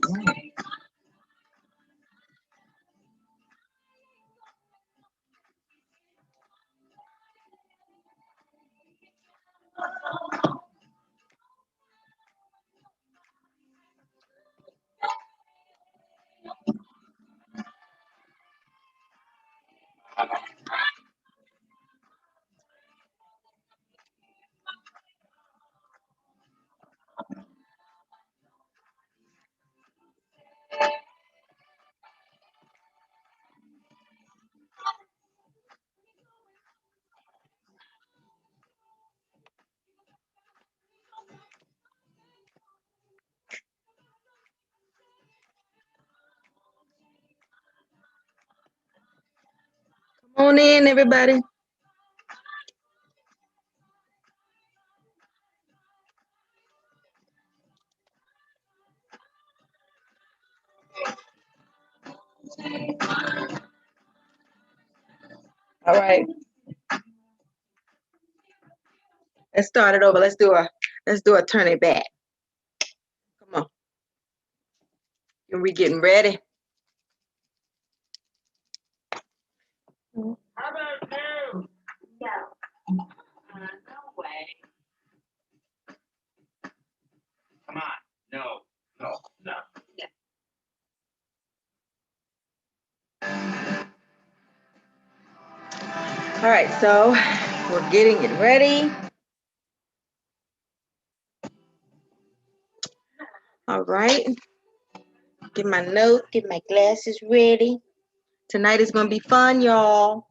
Come on in, everybody. All right. Let's start it over. Let's do a turn it back. Come on. Are we getting ready? How about no? No. No way. Come on. No. No. No. Yeah. All right, so we're getting it ready. All right. Get my note, get my glasses ready. Tonight is going to be fun, y'all.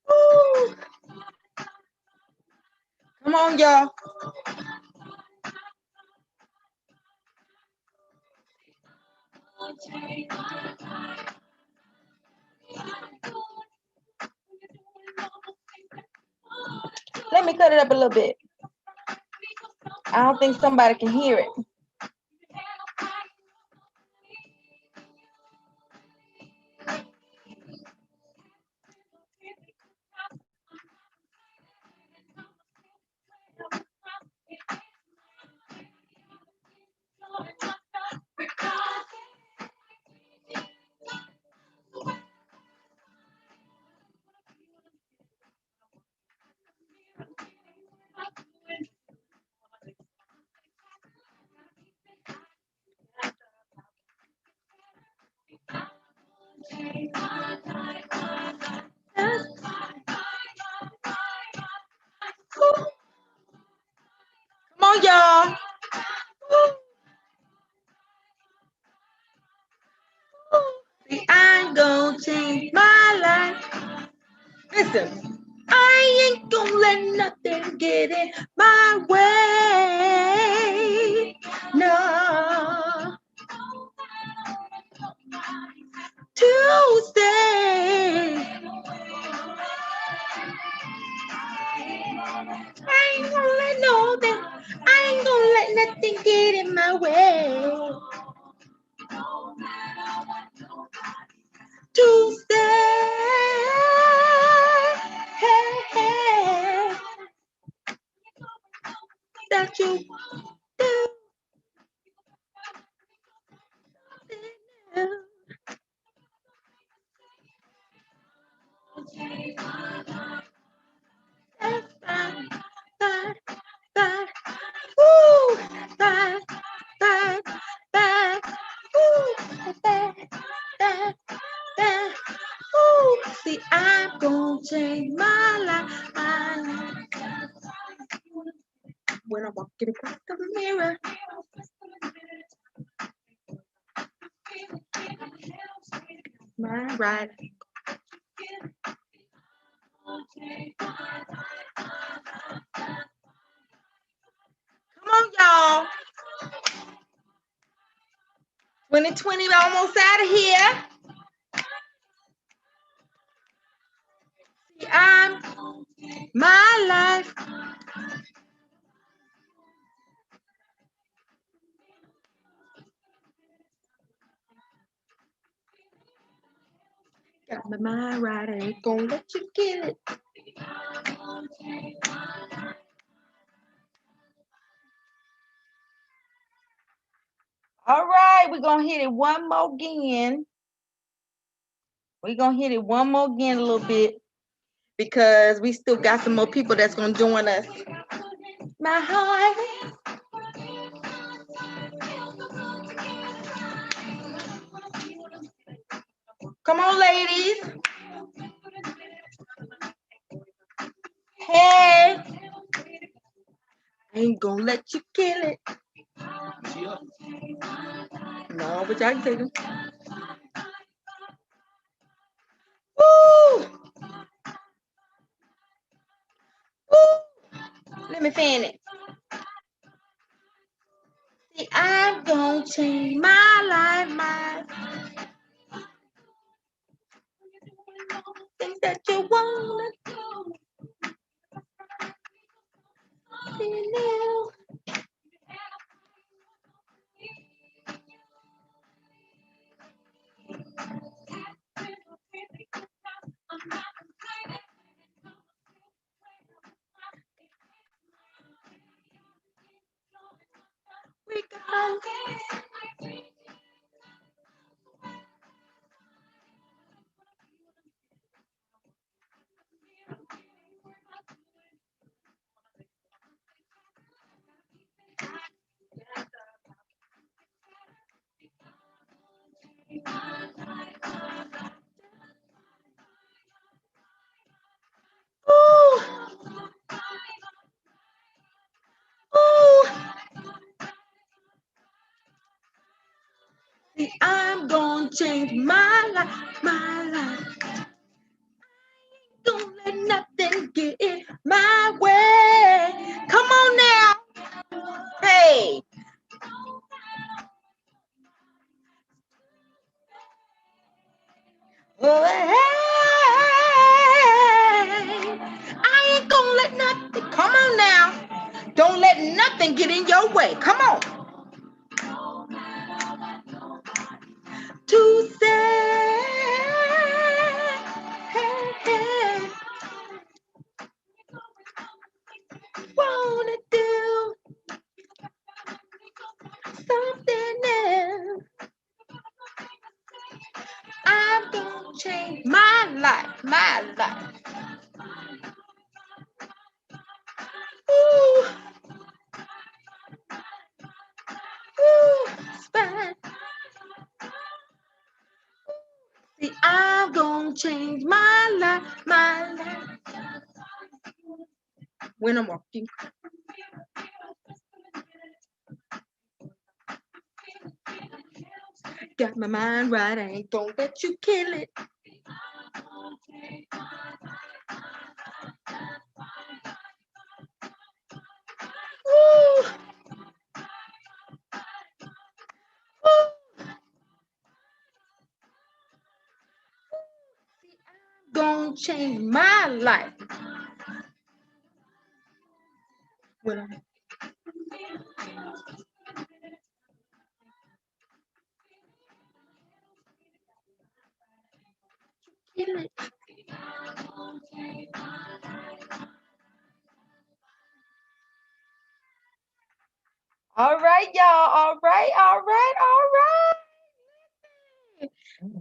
Woo. Come on, y'all. Let me cut it up a little bit. I don't think somebody can hear it. Come on, y'all. See, I'm gonna change my life. Listen, I ain't gonna let nothing get in my way. No. Tuesday. I ain't gonna let nothing. I ain't gonna let nothing get in my way. Tuesday. Hey, hey. That you do. That's fine, fine, fine. Woo! Fine, fine, fine. Woo! Fine, fine, fine. Woo! walking across the mirror. My right. Come on, y'all. 2020 almost out of here. See, I'm my life. Got my mind right, I ain't gonna let you kill it. All right, we're gonna hit it one more again. We're gonna hit it one more again a little bit because we still got some more people that's gonna join us. My heart. Come on, ladies. Hey. I ain't gonna let you kill it. No, but y'all can take them. Woo! Woo! Let me fan it. See, I'm gonna change my life, my things that you wanna see now. We go. Ooh. Ooh. See, I'm gonna change my life, my life. Don't let nothing get in my way. Come on now. Hey. Oh, hey. I ain't gonna let nothing. Come on now. Don't let nothing get in your way. Come on. To say, hey, hey. Wanna do something else. I'm gonna change my life, my life. Ooh. Ooh, it's fine. See, I'm gonna change my life, my life. When I'm walking. Got my mind right, I ain't gonna let you kill it. Ooh. Ooh. See, I'm gonna change my life. When I'm kill it. All right, y'all. All right, all right, all right.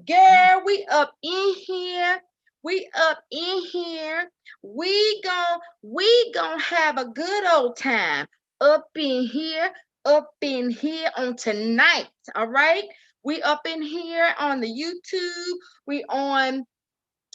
Girl, we up in here. We up in here. We gon' have a good old time up in here on tonight. All right. We up in here on the YouTube. We on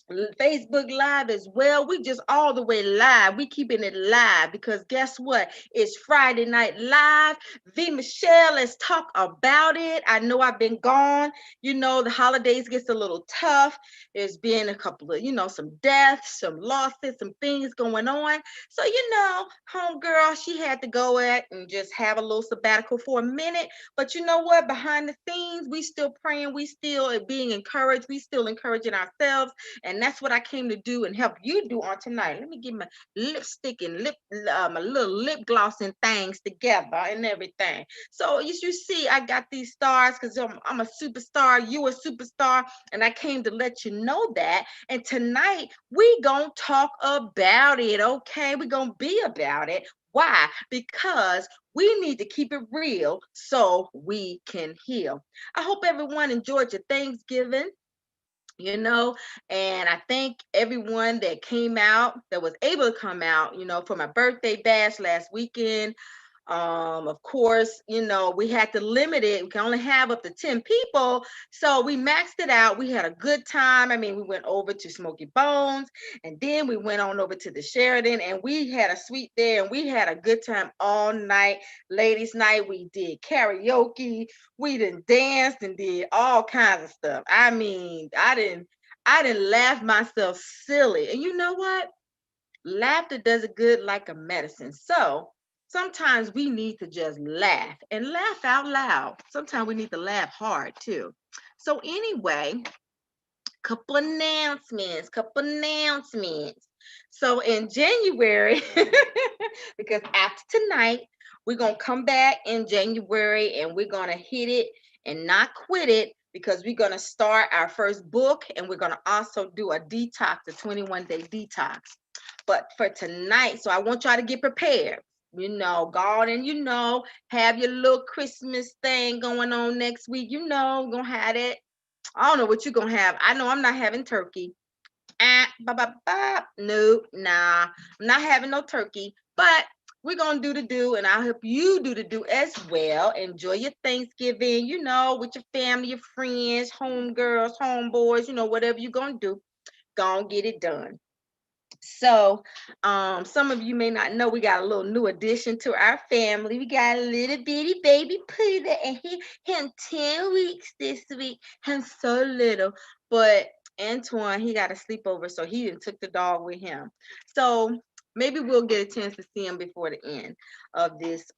Facebook Live as well. We just all the way live. We keeping it live because guess what? It's Friday Night Live. V Mashell, let's talk about it. I know I've been gone. The holidays gets a little tough. There's been a couple of, some deaths, some losses, some things going on. So, homegirl, she had to go at and just have a little sabbatical for a minute. But you know what? Behind the scenes, we still praying. We still being encouraged. We still encouraging ourselves, and that's what I came to do and help you do on tonight. Let me get my lipstick and my little lip gloss and things together and everything. So as you see, I got these stars because I'm a superstar. You a superstar, and I came to let you know that. And tonight we gonna talk about it. Okay, we gonna be about it. Why? Because we need to keep it real so we can heal. I hope everyone enjoyed your Thanksgiving, and I thank everyone that came out, that was able to come out, for my birthday bash last weekend. Of course, we had to limit it. We can only have up to 10 people. So we maxed it out. We had a good time. I mean, we went over to Smoky Bones, and then we went on over to the Sheridan, and we had a suite there, and we had a good time all night. Ladies' night, we did karaoke. We done danced and did all kinds of stuff. I mean, I didn't laugh myself silly. And you know what? Laughter does it good like a medicine. So sometimes we need to just laugh and laugh out loud. Sometimes we need to laugh hard too. So anyway, couple announcements. So in January, because after tonight, we're gonna come back in January and we're gonna hit it and not quit it because we're gonna start our first book and we're gonna also do a detox, a 21-day detox. But for tonight, so I want y'all to get prepared. God, and have your little Christmas thing going on next week. Gonna have it. I don't know what you're gonna have. I know I'm not having turkey. Nope, nah. I'm not having no turkey. But we're gonna do the do, and I'll help you do the do as well. Enjoy your Thanksgiving, with your family, your friends, homegirls, homeboys, whatever you're gonna do, gonna get it done. So, some of you may not know we got a little new addition to our family. We got a little bitty baby Peter, and him 10 weeks this week. Him so little, but Antoine, he got a sleepover, so he didn't took the dog with him. So maybe we'll get a chance to see him before the end of this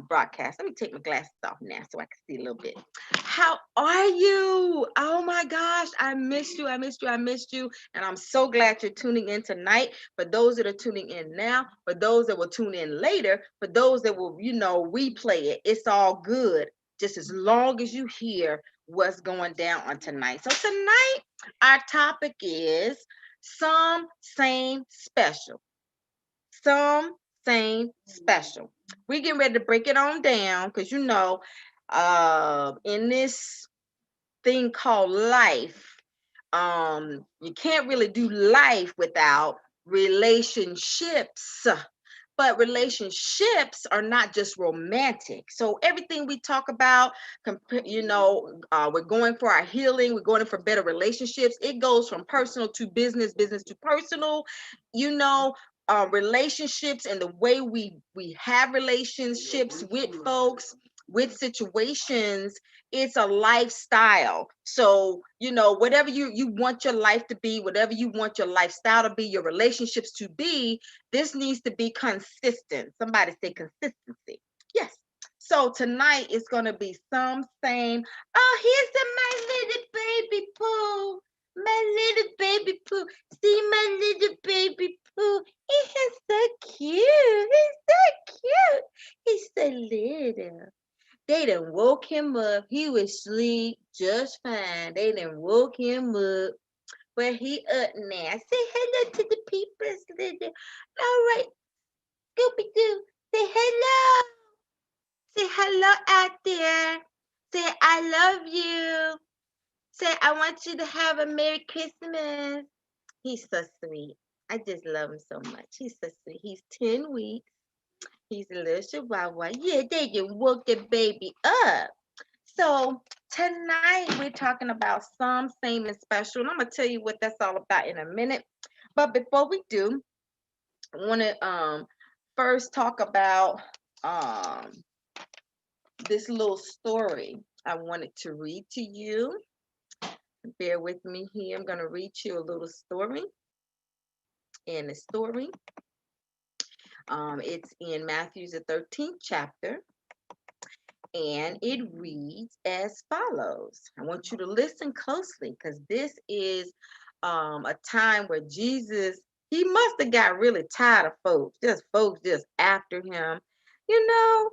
broadcast. Let me take my glasses off now so I can see a little bit. How are you? Oh my gosh, I missed you. I missed you. I missed you. And I'm so glad you're tuning in tonight. For those that are tuning in now, for those that will tune in later, for those that will, replay it, it's all good. Just as long as you hear what's going down on tonight. So tonight, our topic is some same special. Some same special. We getting ready to break it on down because in this thing called life, you can't really do life without relationships. But relationships are not just romantic. So everything we talk about, we're going for our healing, we're going for better relationships. It goes from personal to business, business to personal. You know, relationships and the way we have relationships with folks, with situations, it's a lifestyle. So whatever you want your life to be, whatever you want your lifestyle to be, your relationships to be, this needs to be consistent. Somebody say consistency. Yes. So tonight is going to be some same. Oh, here's my little baby Pooh. My little baby Pooh. See my little baby Pooh. He's so cute. He's so cute. He's so little. They done woke him up. He was asleep just fine. They done woke him up. But he up now. Say hello to the people. Little. All right, Scooby Doo. Say hello. Say hello out there. Say I love you. Say I want you to have a Merry Christmas. He's so sweet. I just love him so much. He's so sweet. He's 10 weeks. He's a little chihuahua. Yeah, they just woke the baby up. So Tonight we're talking about some, same, and special, and I'm gonna tell you what that's all about in a minute. But before we do, I want to first talk about um this little story I wanted to read to you. Bear with me here. I'm gonna read you a little story. And the story, it's in Matthew's the 13th chapter, and it reads as follows. I want you to listen closely because this is a time where Jesus, he must have got really tired of folks just after him. You know,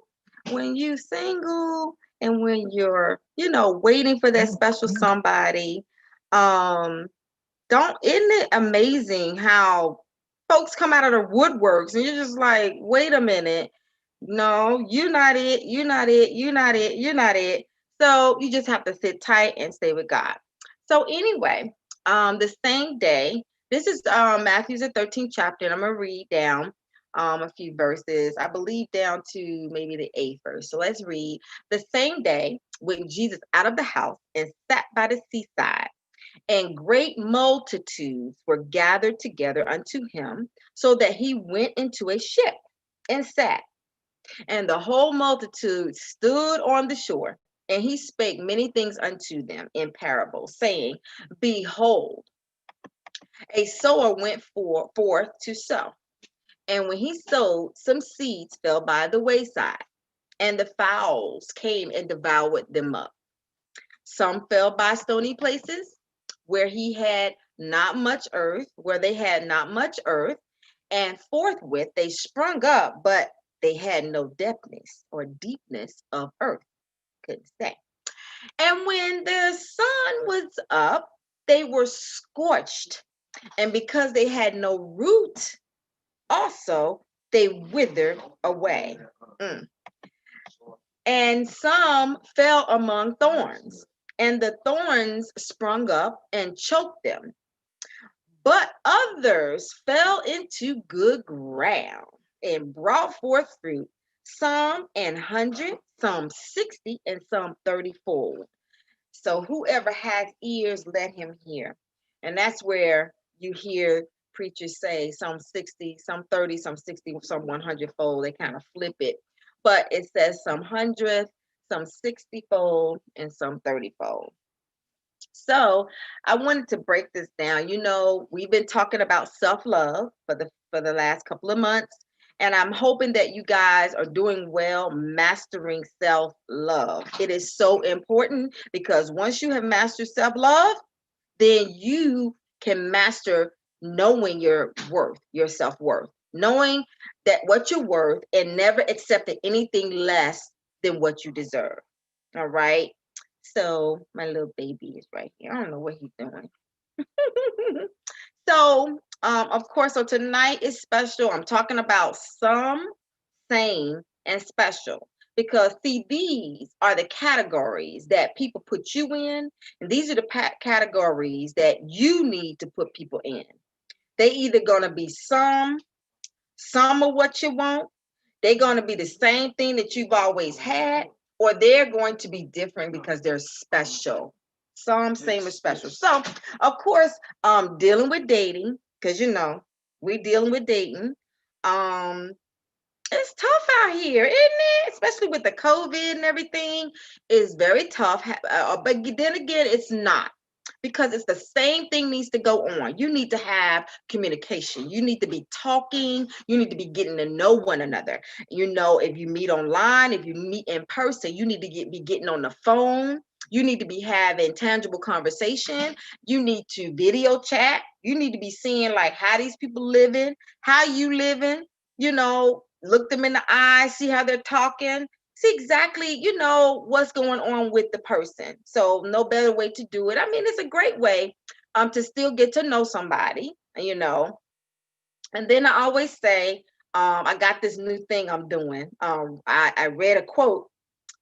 when you single and when you're, waiting for that special somebody, um, don't isn't it amazing how folks come out of the woodworks and you're just like, wait a minute, no, you're not it, you're not it, you're not it, you're not it. So you just have to sit tight and stay with God. So anyway, the same day, this is Matthew's the 13th chapter, and I'm gonna read down a few verses, I believe down to maybe the 8th verse. So let's read. The same day went Jesus out of the house and sat by the seaside, and great multitudes were gathered together unto him, so that he went into a ship and sat. And the whole multitude stood on the shore. And he spake many things unto them in parables, saying, Behold, a sower went forth to sow. And when he sowed, some seeds fell by the wayside, and the fowls came and devoured them up. Some fell by stony places where he had not much earth, where they had not much earth, and forthwith they sprung up, but they had no depthness or deepness of earth, couldn't say. And when the sun was up, they were scorched, and because they had no root, also they withered away. Mm. And some fell among thorns, and the thorns sprung up and choked them. But others fell into good ground and brought forth fruit, some an 100, some 60, and some 30-fold. So whoever has ears, let him hear. And that's where you hear preachers say some 60, some 30, some 60, some 100-fold. They kind of flip it. But it says some 100, some 60-fold, and some 30-fold. So I wanted to break this down. We've been talking about self-love for the last couple of months, and I'm hoping that you guys are doing well mastering self-love. It is so important because once you have mastered self-love, then you can master knowing your worth, your self-worth, knowing that what you're worth and never accepting anything less than what you deserve. All right. So my little baby is right here. I don't know what he's doing. So, of course, so tonight is special. I'm talking about some, same, and special. Because, see, these are the categories that people put you in, and these are the categories that you need to put people in. They either going to be some of what you want, they're going to be the same thing that you've always had, or they're going to be different because they're special. Some, same, or special. So, of course, dealing with dating, because we're dealing with dating. Um, it's tough out here, isn't it? Especially with the COVID and everything, it's very tough. But then again, it's not, because it's the same thing needs to go on. You need to have communication. You need to be talking. You need to be getting to know one another. If you meet online, if you meet in person, you need to be getting on the phone. You need to be having tangible conversation. You need to video chat. You need to be seeing like how these people living, how you living, look them in the eye, see how they're talking, see exactly, what's going on with the person. So no better way to do it. I mean, it's a great way to still get to know somebody, And then I always say, I got this new thing I'm doing. I read a quote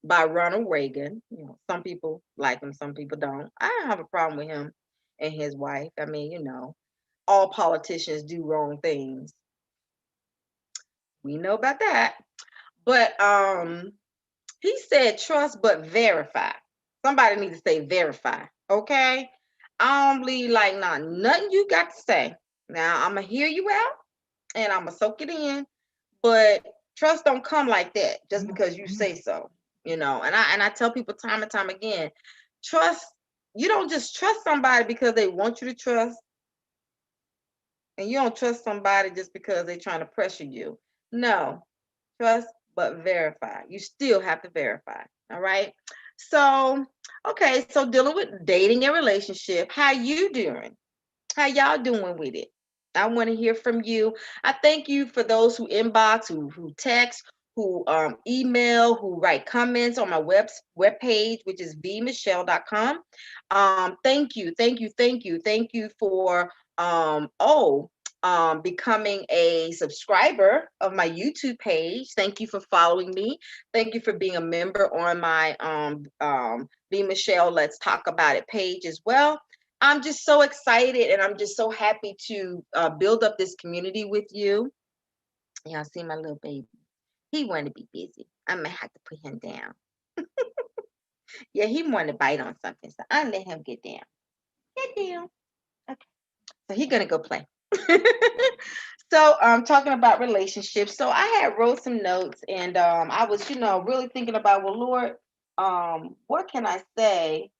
by Ronald Reagan. Some people like him, some people don't. I don't have a problem with him and his wife. I mean, all politicians do wrong things. We know about that. But he said, trust but verify. Somebody needs to say verify. Okay. I don't believe like nothing you got to say. Now I'm gonna hear you out and I'm gonna soak it in, but trust don't come like that just because you say so. And I tell people time and time again, trust. You don't just trust somebody because they want you to trust, and you don't trust somebody just because they're trying to pressure you. No, trust but verify. You still have to verify. All right. So, okay, so dealing with dating and relationship, how you doing? How y'all doing with it? I want to hear from you. I thank you for those who inbox, who text, who email, who write comments on my web page, which is vmashell.com. Thank you, thank you, thank you, thank you for becoming a subscriber of my YouTube page. Thank you for following me. Thank you for being a member on my V Mashell Let's Talk About It page as well. I'm just so excited and I'm just so happy to build up this community with you. Y'all see my little baby. He wanted to be busy. I'm gonna have to put him down. Yeah, he wanted to bite on something, so I let him get down. Get down. Okay. So he's gonna go play. So talking about relationships. So I had wrote some notes and I was, really thinking about, well, Lord, what can I say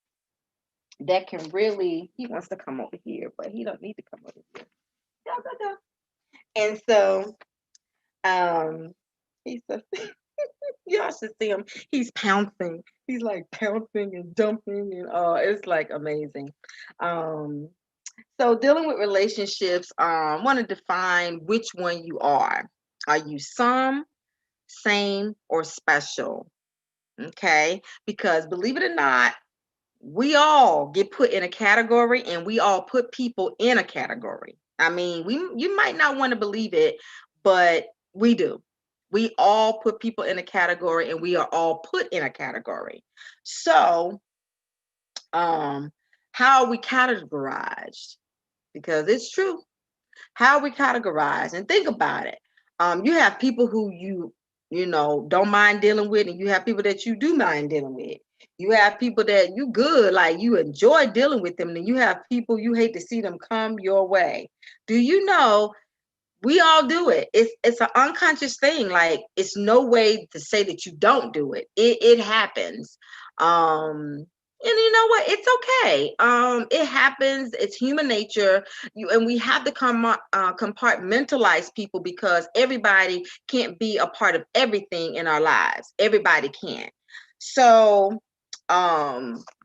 that can really, he wants to come over here, but he don't need to come over here. Go, go, go. And so he's so y'all should see him. He's pouncing. He's like pouncing and jumping and it's like amazing. Um so dealing with relationships, want to define which one you are. Are you some, same, or special? Okay, because believe it or not, we all get put in a category and we all put people in a category. I mean, you might not want to believe it, but we do. We all put people in a category and we are all put in a category. So, how are we categorized? Because it's true. How we categorize and think about it. You have people who you don't mind dealing with, and you have people that you do mind dealing with. You have people that you good, like you enjoy dealing with them, and you have people you hate to see them come your way. Do you know we all do it? It's an unconscious thing. Like it's no way to say that you don't do it. It happens. And you know what? It's okay. It happens. It's human nature. And we have to compartmentalize people because everybody can't be a part of everything in our lives. Everybody can't. So,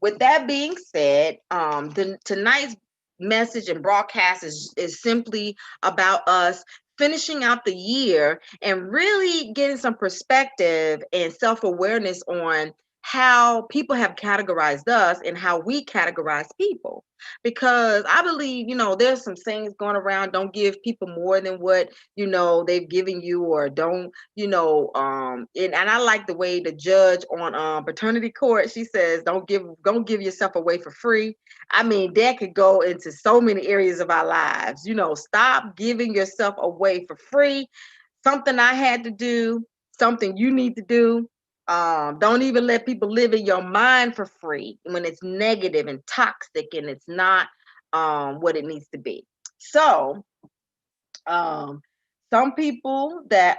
with that being said, tonight's message and broadcast is simply about us finishing out the year and really getting some perspective and self-awareness on how people have categorized us and how we categorize people. Because I believe, there's some things going around, don't give people more than what, they've given you, or don't, and I like the way the judge on paternity court, she says, don't give yourself away for free. I mean, that could go into so many areas of our lives. Stop giving yourself away for free. Something I had to do, something you need to do. Don't even let people live in your mind for free when it's negative and toxic and it's not what it needs to be. So, um, some people that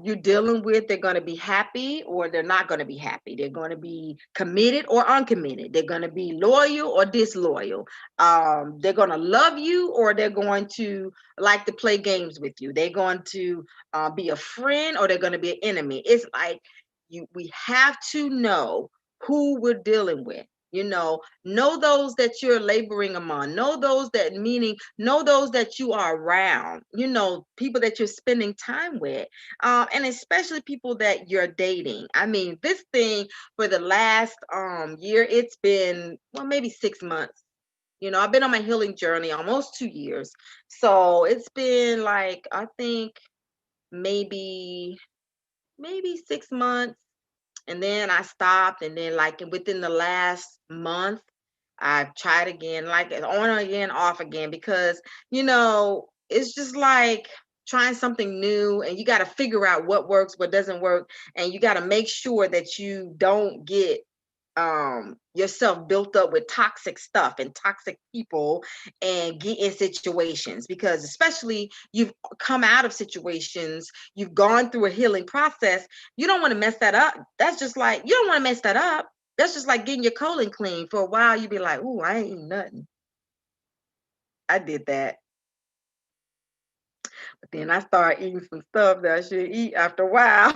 you're dealing with, they're going to be happy or they're not going to be happy. They're going to be committed or uncommitted. They're going to be loyal or disloyal. They're going to love you or they're going to like to play games with you. They're going to be a friend or they're going to be an enemy. It's like we have to know who we're dealing with. Know those that you're laboring among, know those that you are around, people that you're spending time with, and especially people that you're dating. I mean, this thing for the last year, it's been, well, maybe 6 months. I've been on my healing journey almost 2 years. So it's been like, I think maybe 6 months, and then I stopped, and then like within the last month I tried again, like on again, off again, because it's just like trying something new, and you got to figure out what works, what doesn't work, and you got to make sure that you don't get yourself built up with toxic stuff and toxic people and get in situations, because especially you've come out of situations, you've gone through a healing process, you don't want to mess that up. That's just like, you don't want to mess that up. That's just like getting your colon clean. For a while you be like, ooh, I ain't eating nothing. I did that. But then I started eating some stuff that I should eat after a while.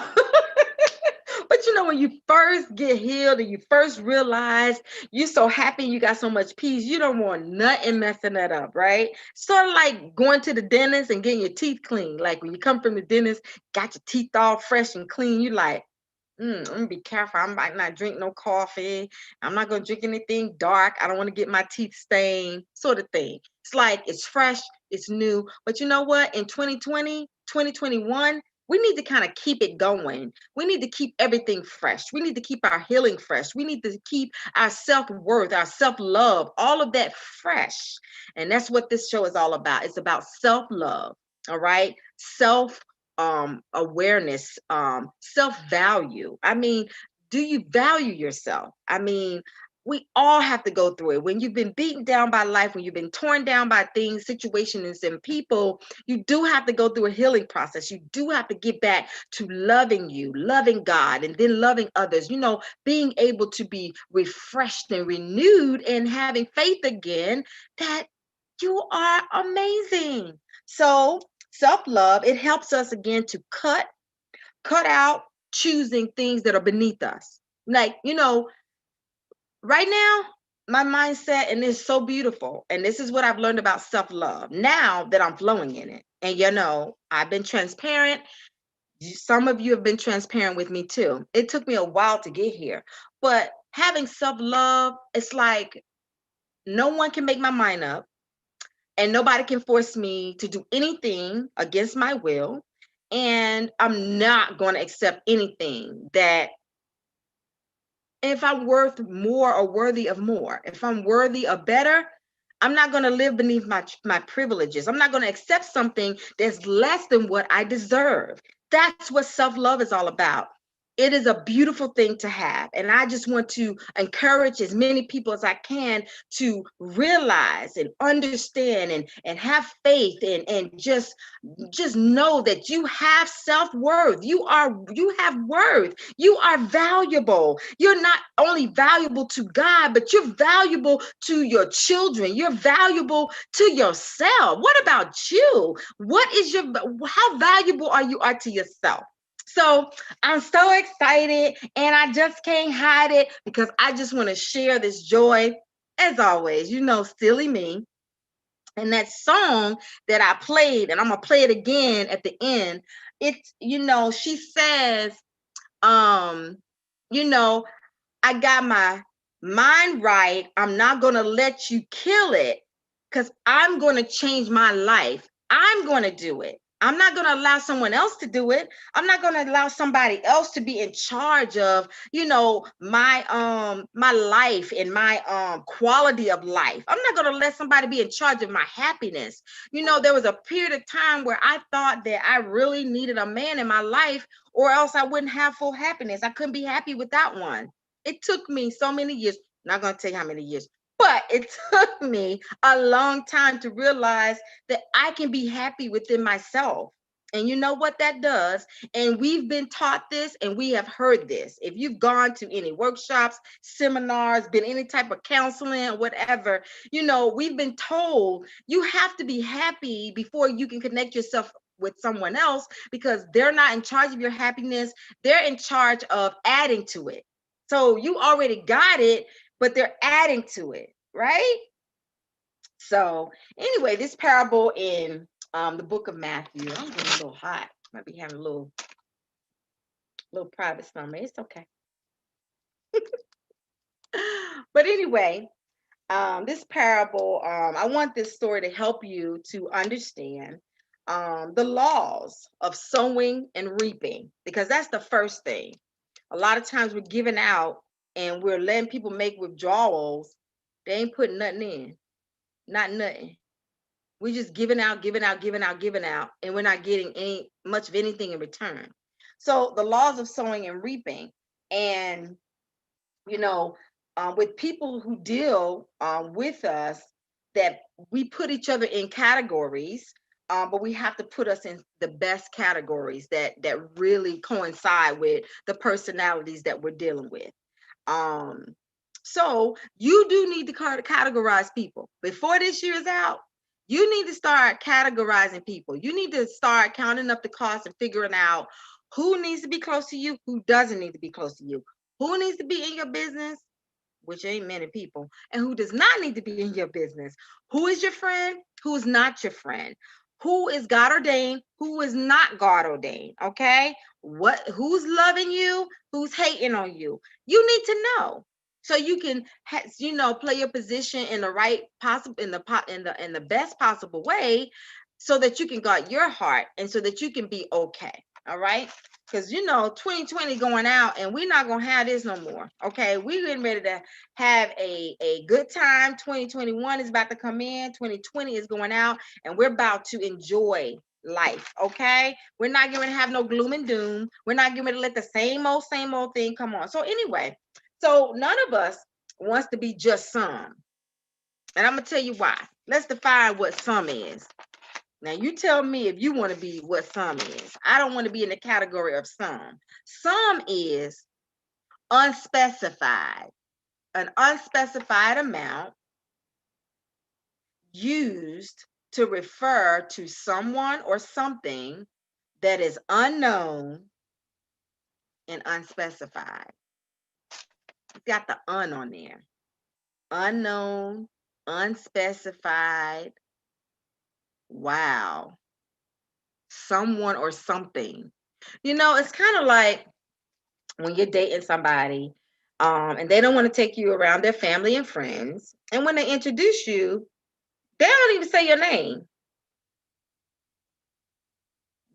But you know, when you first get healed and you first realize you're so happy, you got so much peace, you don't want nothing messing that up, right? Sort of like going to the dentist and getting your teeth clean. Like when you come from the dentist, got your teeth all fresh and clean, you like, I'm gonna be careful. I might not drink no coffee. I'm not gonna drink anything dark. I don't want to get my teeth stained, sort of thing. It's like it's fresh, it's new. But you know what? In 2020, 2021, we need to kind of keep it going. We need to keep everything fresh. We need to keep our healing fresh. We need to keep our self-worth, our self-love, all of that fresh. And that's what this show is all about. It's about self-love, all right? Awareness, self-value. I mean, do you value yourself? I mean, we all have to go through it. When you've been beaten down by life, when you've been torn down by things, situations, and people, you do have to go through a healing process. You do have to get back to loving you, loving God, and then loving others. You know, being able to be refreshed and renewed and having faith again that you are amazing. So, self-love, it helps us again to cut out choosing things that are beneath us. Like, you know, right now, my mindset, and it's so beautiful. And this is what I've learned about self-love now that I'm flowing in it. And you know, I've been transparent. Some of you have been transparent with me too. It took me a while to get here. But having self-love, it's like no one can make my mind up, and nobody can force me to do anything against my will. And I'm not going to accept anything that, if I'm worth more or worthy of more, if I'm worthy of better, I'm not going to live beneath my privileges. I'm not going to accept something that's less than what I deserve. That's what self-love is all about. It is a beautiful thing to have. And I just want to encourage as many people as I can to realize and understand and have faith and just know that you have self-worth. You have worth. You are valuable. You're not only valuable to God, but you're valuable to your children. You're valuable to yourself. What about you? How valuable are to yourself? So I'm so excited and I just can't hide it because I just want to share this joy. As always, you know, silly me. And that song that I played, and I'm gonna play it again at the end. It's, you know, she says, um, you know, I got my mind right. I'm not going to let you kill it because I'm going to change my life. I'm going to do it. I'm not going to allow someone else to do it. I'm not going to allow somebody else to be in charge of, you know, my life and my quality of life. I'm not going to let somebody be in charge of my happiness. You know, there was a period of time where I thought that I really needed a man in my life, or else I wouldn't have full happiness. I couldn't be happy without one. It took me so many years, not going to tell you how many years, but it took me a long time to realize that I can be happy within myself. And you know what that does? And we've been taught this and we have heard this. If you've gone to any workshops, seminars, been any type of counseling or whatever, you know, we've been told you have to be happy before you can connect yourself with someone else, because they're not in charge of your happiness. They're in charge of adding to it. So you already got it, but they're adding to it, right? So anyway, this parable in the book of Matthew, I'm getting a little hot. Might be having a little private summer. It's okay. But anyway, this parable, I want this story to help you to understand the laws of sowing and reaping, because that's the first thing. A lot of times we're giving out and we're letting people make withdrawals. They ain't putting nothing in, not nothing. We're just giving out, giving out, giving out, giving out, and we're not getting any much of anything in return. So the laws of sowing and reaping, and you know, with people who deal with us, that we put each other in categories, but we have to put us in the best categories that really coincide with the personalities that we're dealing with. Um, so you do need to categorize people before this year is out. You need to start categorizing people. You need to start counting up the costs and figuring out who needs to be close to you, who doesn't need to be close to you, who needs to be in your business, which ain't many people, and who does not need to be in your business. Who is your friend? Who is not your friend? Who is God ordained? Who is not God ordained? Okay? Who's loving you? Who's hating on you? You need to know. So you can play your position in the right possible in the best possible way, so that you can guard your heart and so that you can be okay. All right? Because 2020 going out, and we're not gonna have this no more. Okay, we're getting ready to have a good time. 2021 is about to come in, 2020 is going out, and we're about to enjoy life. Okay, we're not going to have no gloom and doom. We're not going to let the same old thing come on. So anyway, so none of us wants to be just some, and I'm gonna tell you why. Let's define what some is. Now you tell me if you want to be what some is. I don't want to be in the category of some. Some is unspecified, an unspecified amount used to refer to someone or something that is unknown and unspecified. It's got the on there. Unknown, unspecified. Wow. Someone or something. It's kind of like when you're dating somebody, and they don't want to take you around their family and friends. And when they introduce you, they don't even say your name.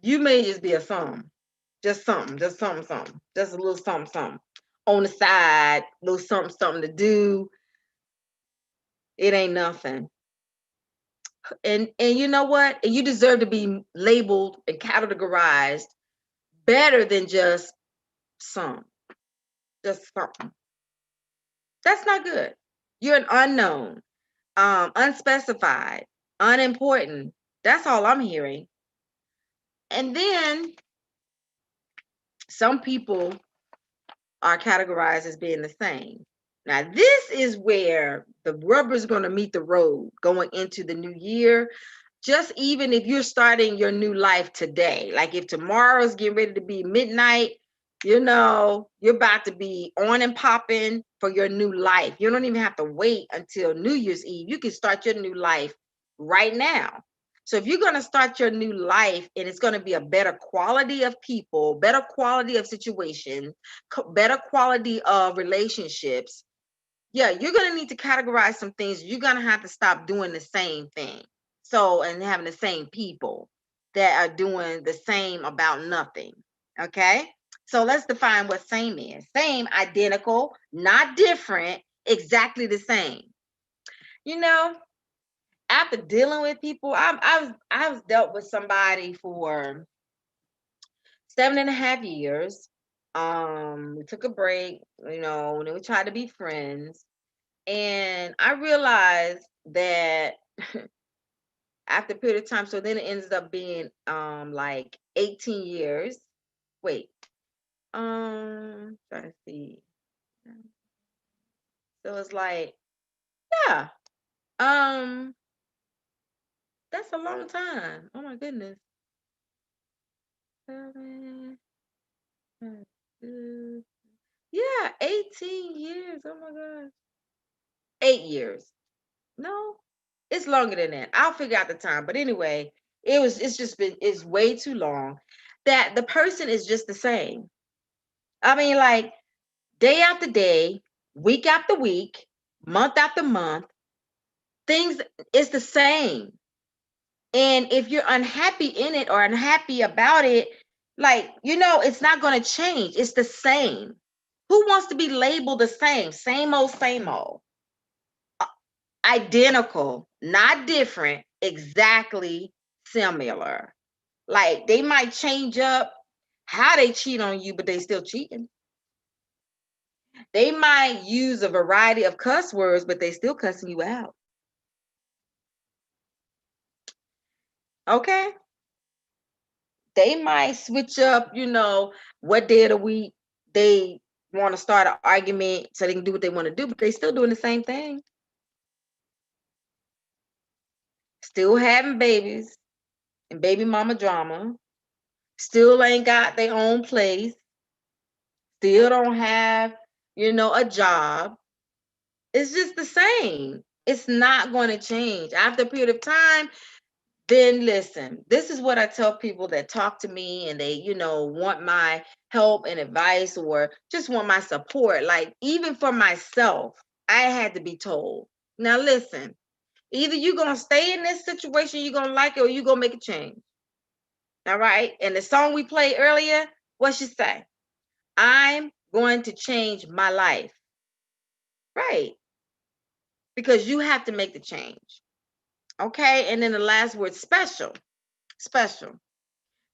You may just be a some, just something, something, just a little something on the side, little something to do. It ain't nothing. And you know what? And you deserve to be labeled and categorized better than just some, just something. That's not good. You're an unknown, unspecified, unimportant. That's all I'm hearing. And then some people are categorized as being the same. Now, this is where the rubber is going to meet the road going into the new year. Just even if you're starting your new life today, like if tomorrow's getting ready to be midnight, you're about to be on and popping for your new life. You don't even have to wait until New Year's Eve. You can start your new life right now. So if you're going to start your new life, and it's going to be a better quality of people, better quality of situation, better quality of relationships, yeah, you're going to need to categorize some things. You're going to have to stop doing the same thing. So, and having the same people that are doing the same about nothing. Okay. So let's define what same is. Same, identical, not different, exactly the same. You know, After dealing with people, I was dealt with somebody for 7.5 years. We took a break, and then we tried to be friends. And I realized that after a period of time, so then it ended up being like 18 years. Wait, trying to see. So it's like, yeah, um, that's a long time. Oh my goodness. 7, yeah, 18 years. Oh my gosh. 8 years. No, it's longer than that. I'll figure out the time. But anyway, it's way too long that the person is just the same. I mean, like day after day, week after week, month after month, things is the same. And if you're unhappy in it or unhappy about it, like, it's not going to change. It's the same. Who wants to be labeled the same? Same old, same old. Identical, not different, exactly similar. Like they might change up how they cheat on you, but they still cheating. They might use a variety of cuss words, but they still cussing you out. Okay? They might switch up, what day of the week they want to start an argument so they can do what they want to do, but they still doing the same thing. Still having babies and baby mama drama. Still ain't got their own place. Still don't have, a job. It's just the same. It's not going to change. After a period of time, then listen, this is what I tell people that talk to me and they, want my help and advice or just want my support. Like, even for myself, I had to be told. Now, listen, either you're going to stay in this situation, you're going to like it, or you're going to make a change. All right. And the song we played earlier, what she say? I'm going to change my life. Right. Because you have to make the change. Okay. And then the last word, special. Special.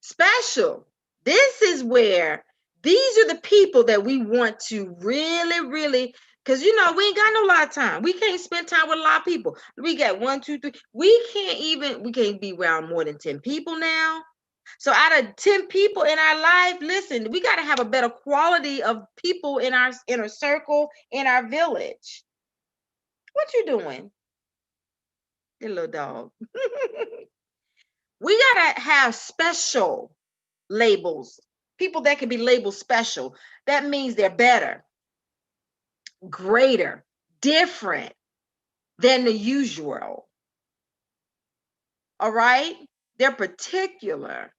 Special. This is where these are the people that we want to really, really, because we ain't got no lot of time. We can't spend time with a lot of people. We got 1, 2, 3. We can't be around more than 10 people now. So out of 10 people in our life, listen, we got to have a better quality of people in our inner circle, in our village. What you doing? Your little dog. We got to have special labels, people that can be labeled special. That means they're better, greater, different than the usual. All right? They're particular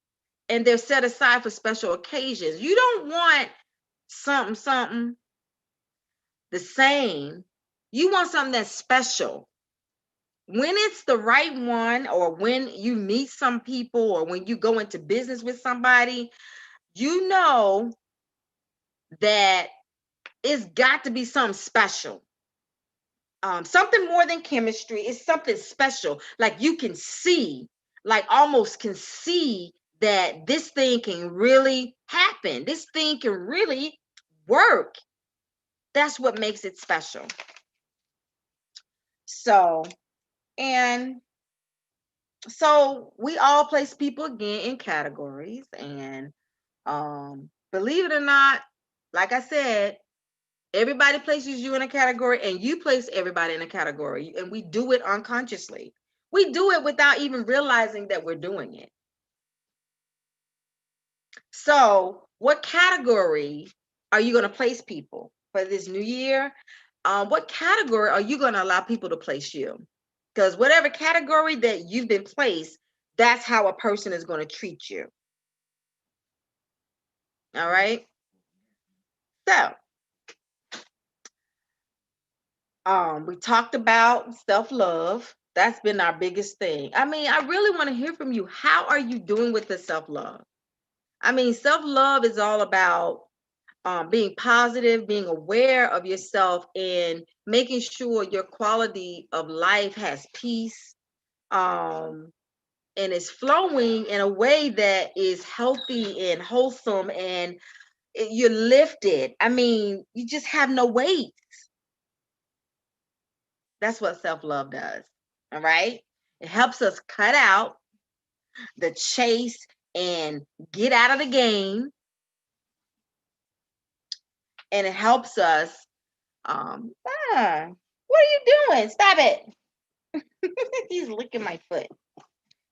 and they're set aside for special occasions. You don't want something the same. You want something that's special. When it's the right one, or when you meet some people, or when you go into business with somebody, you know that it's got to be something special. Something more than chemistry. It's something special. Like you can see, like almost can see that this thing can really happen. This thing can really work. That's what makes it special. So, and so we all place people again in categories. And believe it or not, like I said, everybody places you in a category and you place everybody in a category. And we do it unconsciously. We do it without even realizing that we're doing it. So, what category are you going to place people for this new year? What category are you going to allow people to place you? Because whatever category that you've been placed, that's how a person is going to treat you. All right. So, we talked about self-love. That's been our biggest thing. I mean, I really want to hear from you. How are you doing with the self-love? I mean, self-love is all about being positive, being aware of yourself, and making sure your quality of life has peace, and is flowing in a way that is healthy and wholesome, and you're lifted. I mean, you just have no weight. That's what self-love does. All right. It helps us cut out the chase and get out of the game. And it helps us. Um, ah, what are you doing? Stop it. He's licking my foot.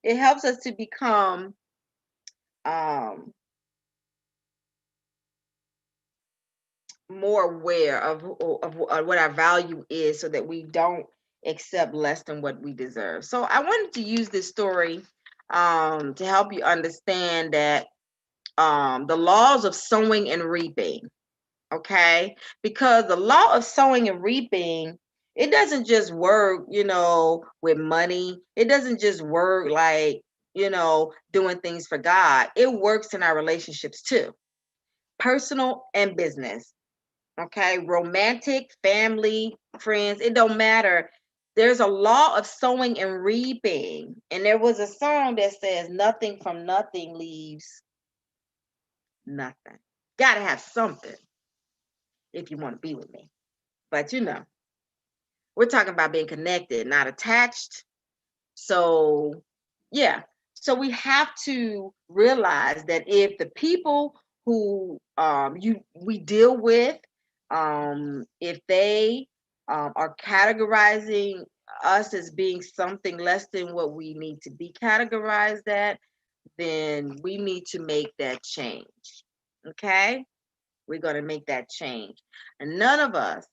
It helps us to become more aware of what our value is, so that we don't accept less than what we deserve. So I wanted to use this story to help you understand that the laws of sowing and reaping. Okay, because the law of sowing and reaping, it doesn't just work, with money. It doesn't just work like, doing things for God. It works in our relationships too, personal and business. Okay, romantic, family, friends, it don't matter. There's a law of sowing and reaping. And there was a song that says, nothing from nothing leaves nothing. Gotta have something. if you want to be with me. But we're talking about being connected, not attached. So, yeah. So we have to realize that if the people who we deal with, if they are categorizing us as being something less than what we need to be categorized at, then we need to make that change. Okay? We're going to make that change. And none of us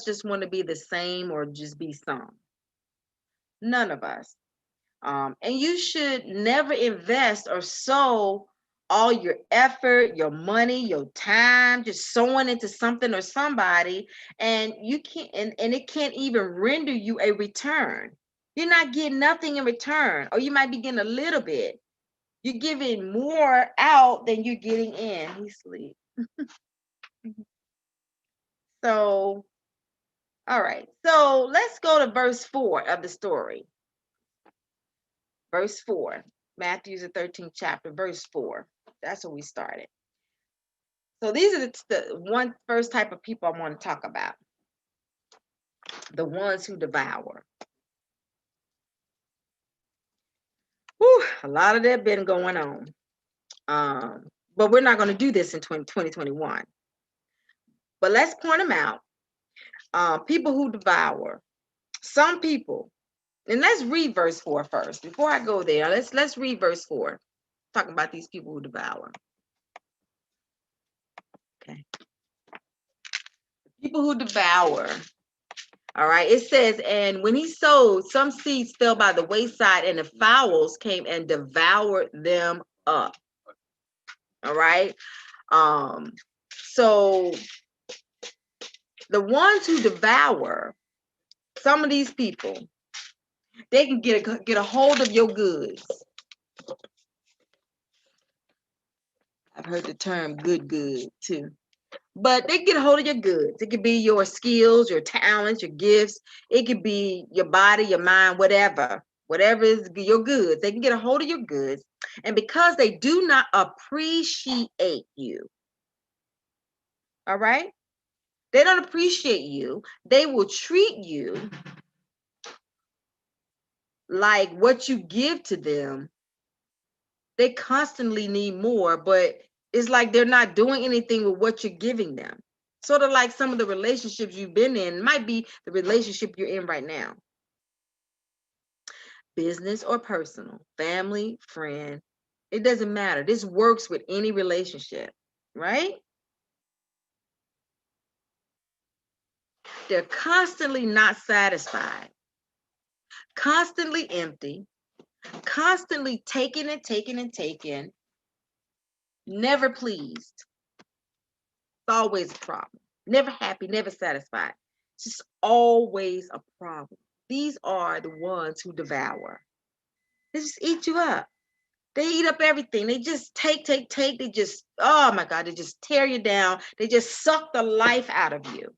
just want to be the same or just be some. None of us. And you should never invest or sow all your effort, your money, your time, just sowing into something or somebody, and you can't, and it can't even render you a return. You're not getting nothing in return, or you might be getting a little bit. You're giving more out than you're getting in. He sleep. So, all right. So let's go to verse 4 of the story. Verse 4. Matthew's the 13th chapter, verse 4. That's where we started. So these are the one first type of people I want to talk about. The ones who devour. Whew, a lot of that been going on. But we're not going to do this in 2021. But let's point them out. People who devour. Some people. And let's read verse 4 first. Before I go there, let's read verse 4. Talking about these people who devour. Okay. People who devour. All right. It says, and when he sowed, some seeds fell by the wayside, and the fowls came and devoured them up. All right. So the ones who devour, some of these people, they can get a hold of your goods. I've heard the term good too. But they get a hold of your goods. It could be your skills, your talents, your gifts. It could be your body, your mind, whatever. Whatever is your goods. They can get a hold of your goods. And because they do not appreciate you, all right? They don't appreciate you. They will treat you like what you give to them. They constantly need more, but it's like they're not doing anything with what you're giving them. Sort of like some of the relationships you've been in might be the relationship you're in right now. Business or personal, family, friend, it doesn't matter. This works with any relationship, right? They're constantly not satisfied, constantly empty, constantly taking and taking and taking, never pleased. It's always a problem. Never happy, never satisfied. It's just always a problem. These are the ones who devour. They just eat you up. They eat up everything. They just take. They just, oh my God, they just tear you down. They just suck the life out of you.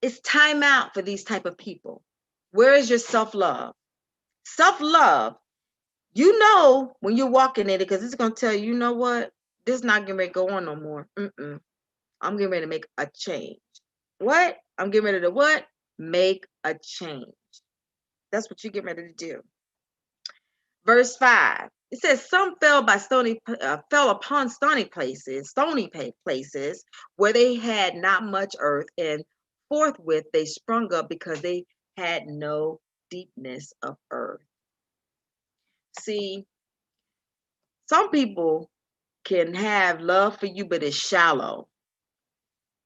It's time out for these type of people. Where is your self-love? Self-love, you know when you're walking in it, because it's going to tell you, you know what? This is not getting ready to go on no more. I'm getting ready to make a change. What? I'm getting ready to what? Make a change. That's what you get ready to do. Verse 5. It says, some fell upon stony places where they had not much earth, and forthwith they sprung up because they had no deepness of earth. See, some people can have love for you, but it's shallow.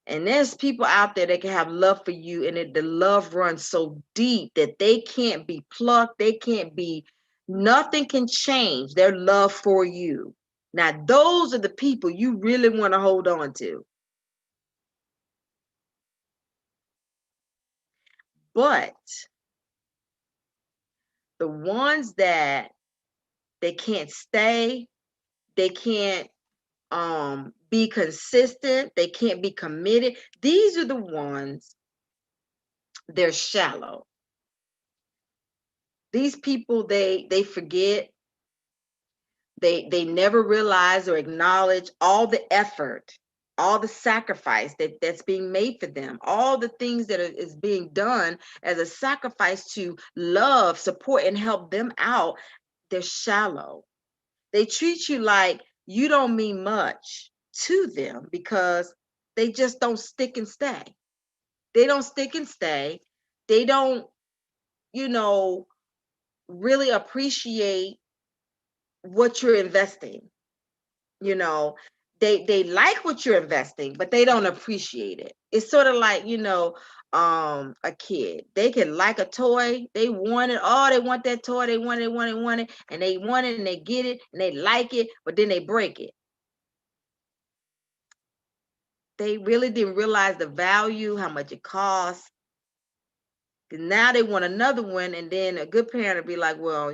And there's people out there that can have love for you, and the love runs so deep that they can't be plucked. Nothing can change their love for you. Now, those are the people you really want to hold on to. But the ones that they can't stay, they can't be consistent, they can't be committed. These are the ones, they're shallow. These people, they forget. They never realize or acknowledge all the effort, all the sacrifice that's being made for them, all the things that is being done as a sacrifice to love, support, and help them out, they're shallow. They treat you like you don't mean much to them because they just don't stick and stay. They don't stick and stay. They don't, you know, really appreciate what you're investing. You know, they like what you're investing, but they don't appreciate it. It's sort of like, a kid. They can like a toy, they want it, oh, they want that toy, they want it, and they want it and they get it and they like it, but then they break it. They really didn't realize the value, how much it costs. Now they want another one, and then a good parent will be like, well,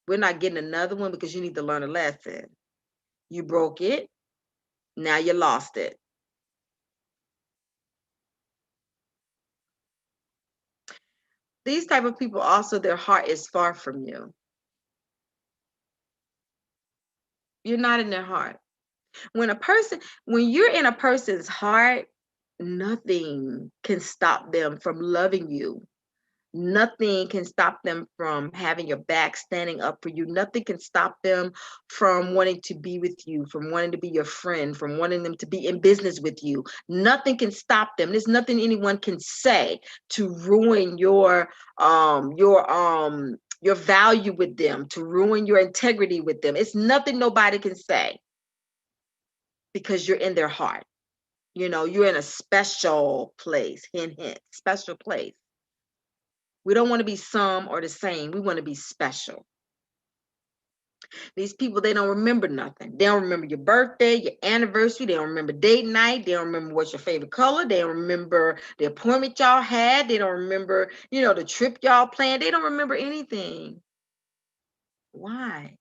we're not getting another one because you need to learn a lesson. You broke it, now you lost it. These type of people also, their heart is far from you. You're not in their heart. When you're in a person's heart, nothing can stop them from loving you. Nothing can stop them from having your back, standing up for you. Nothing can stop them from wanting to be with you, from wanting to be your friend, from wanting them to be in business with you. Nothing can stop them. There's nothing anyone can say to ruin your value with them, to ruin your integrity with them. It's nothing nobody can say because you're in their heart. You're in a special place. Hint, hint, special place. We don't want to be some or the same. We want to be special. These people, they don't remember nothing. They don't remember your birthday, your anniversary. They don't remember date night. They don't remember what's your favorite color. They don't remember the appointment y'all had. They don't remember, the trip y'all planned. They don't remember anything. Why?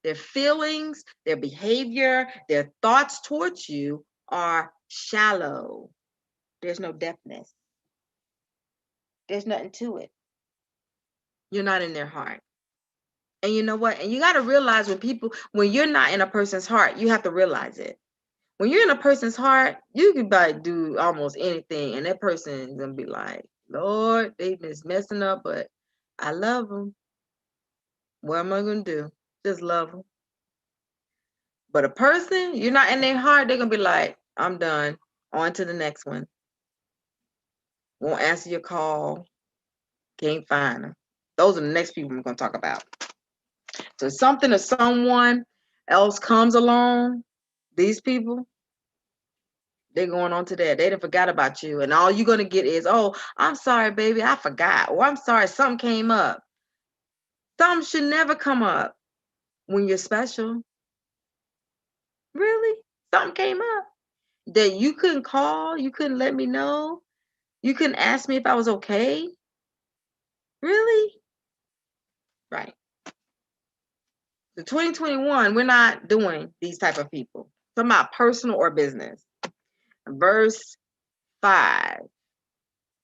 Their feelings, their behavior, their thoughts towards you are shallow. There's no depthness. There's nothing to it. You're not in their heart. And you know what? And you got to realize when you're not in a person's heart, you have to realize it. When you're in a person's heart, you can do almost anything, and that person is gonna be like, Lord, they just messing up, but I love them. What am I gonna do? Just love them. But a person, you're not in their heart, they're gonna be like, I'm done. On to the next one. Won't answer your call. Can't find them. Those are the next people I'm gonna talk about. So something or someone else comes along, these people, they're going on to that. They done forgot about you. And all you're going to get is, oh, I'm sorry, baby, I forgot. Or I'm sorry, something came up. Something should never come up when you're special. Really? Something came up that you couldn't call, you couldn't let me know, you couldn't ask me if I was okay. Really? Right. So 2021, we're not doing these type of people. Talking about personal or business. Verse 5.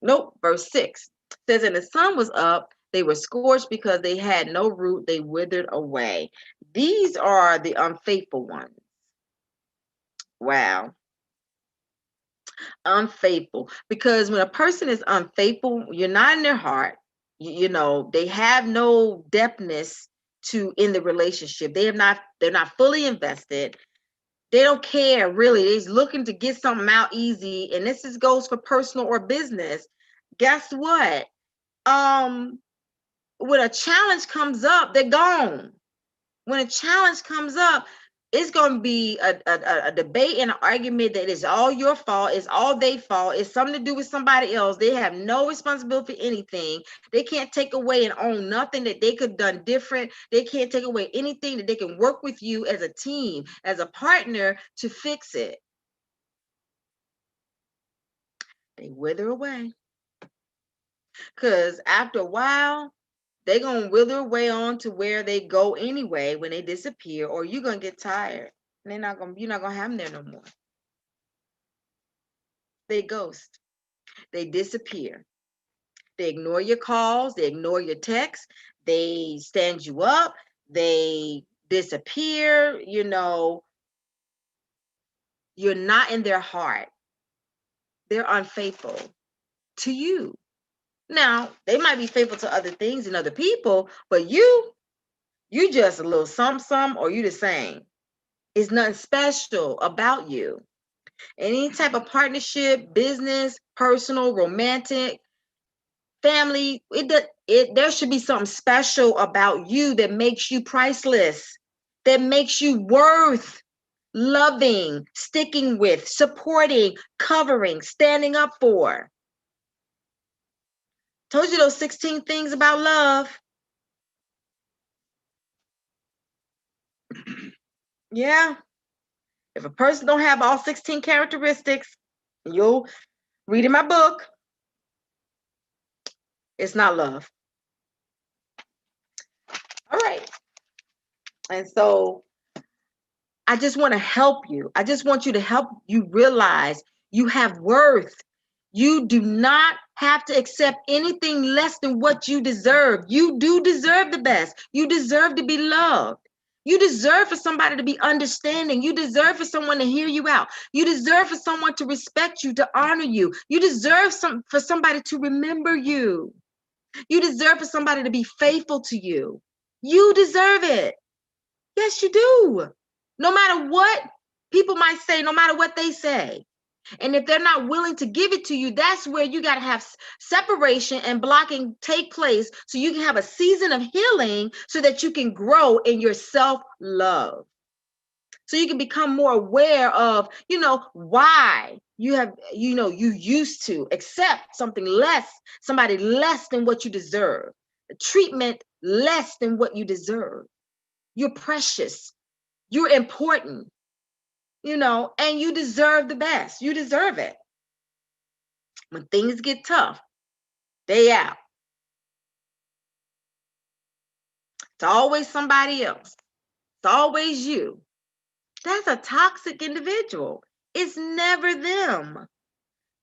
Nope, verse 6 says, and the sun was up, they were scorched because they had no root, they withered away. These are the unfaithful ones. Wow. Unfaithful. Because when a person is unfaithful, you're not in their heart. They have no depthness in the relationship. They're not fully invested. They don't care really. They're looking to get something out easy. And goes for personal or business. Guess what? When a challenge comes up, they're gone. When a challenge comes up, it's going to be a debate and an argument that is all your fault, it's all their fault, it's something to do with somebody else. They have no responsibility for anything. They can't take away and own nothing that they could have done different. They can't take away anything that they can work with you as a team, as a partner to fix it. They wither away. Because after a while, they're going to wither away on to where they go anyway when they disappear, or you're going to get tired. And you're not going to have them there no more. They ghost. They disappear. They ignore your calls. They ignore your texts. They stand you up. They disappear. You're not in their heart. They're unfaithful to you. Now, they might be faithful to other things and other people, but you just a little something, or you the same. It's nothing special about you. Any type of partnership, business, personal, romantic, family, there should be something special about you that makes you priceless, that makes you worth loving, sticking with, supporting, covering, standing up for. Told you those 16 things about love. Yeah. If a person don't have all 16 characteristics, you'll read in my book, it's not love. All right. And so I just want to help you. I just want you to help you realize you have worth. You do not have to accept anything less than what you deserve. You do deserve the best. You deserve to be loved. You deserve for somebody to be understanding. You deserve for someone to hear you out. You deserve for someone to respect you, to honor you. You deserve for somebody to remember you. You deserve for somebody to be faithful to you. You deserve it. Yes, you do. No matter what people might say, no matter what they say. And if they're not willing to give it to you, that's where you got to have separation and blocking take place so you can have a season of healing so that you can grow in your self-love. So you can become more aware of, why you used to accept something less, somebody less than what you deserve, treatment less than what you deserve. You're precious. You're important, and you deserve the best. You deserve it. When things get tough, they out. It's always somebody else. It's always you. That's a toxic individual. It's never them.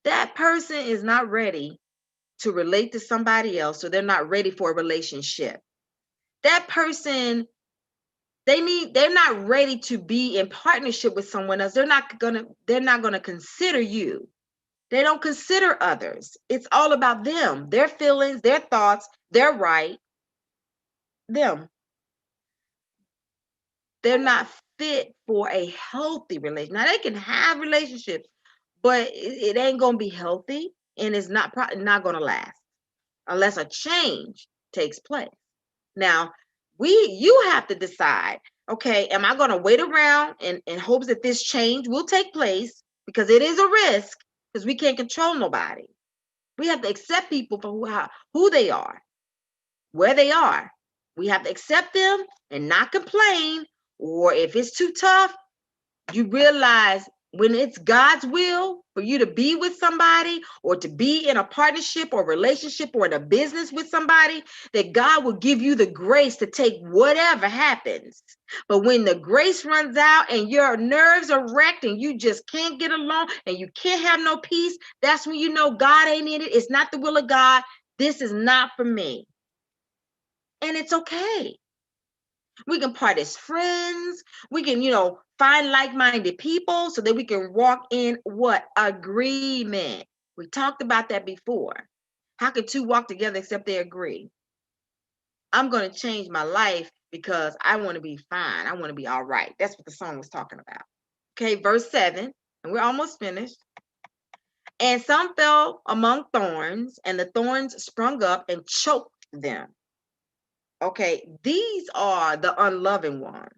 That person is not ready to relate to somebody else, so they're not ready for a relationship. That person, they're not ready to be in partnership with someone else. They're not gonna consider you. They don't consider others. It's all about them, their feelings, their thoughts, their right, them. They're not fit for a healthy relationship. Now they can have relationships, but it ain't gonna be healthy, and it's not gonna last unless a change takes place. Now, you have to decide, okay, am I gonna wait around in hopes that this change will take place? Because it is a risk, because we can't control nobody. We have to accept people for who they are, where they are. We have to accept them and not complain. Or if it's too tough, you realize when it's God's will for you to be with somebody or to be in a partnership or relationship or in a business with somebody, that God will give you the grace to take whatever happens. But when the grace runs out and your nerves are wrecked and you just can't get along and you can't have no peace, that's when you know God ain't in it. It's not the will of God. This is not for me. And it's okay. We can part as friends. We can, find like-minded people so that we can walk in what? Agreement. We talked about that before. How can two walk together except they agree? I'm going to change my life because I want to be fine. I want to be all right. That's what the song was talking about. Okay, verse 7, and we're almost finished. And some fell among thorns, and the thorns sprung up and choked them. Okay, these are the unloving ones.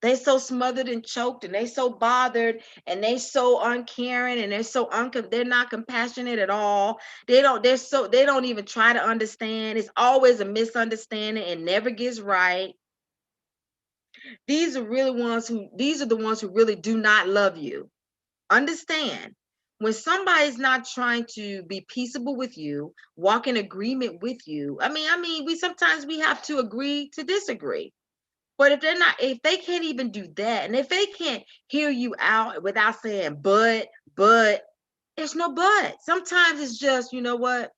They so smothered and choked, and they so bothered, and they so uncaring, and they're so they're not compassionate at all. They don't even try to understand. It's always a misunderstanding and never gets right. These are the ones who really do not love you. Understand, when somebody's not trying to be peaceable with you, walk in agreement with you. We sometimes we have to agree to disagree. But if they can't even do that, and if they can't hear you out without saying but, there's no but. Sometimes it's just, you know what?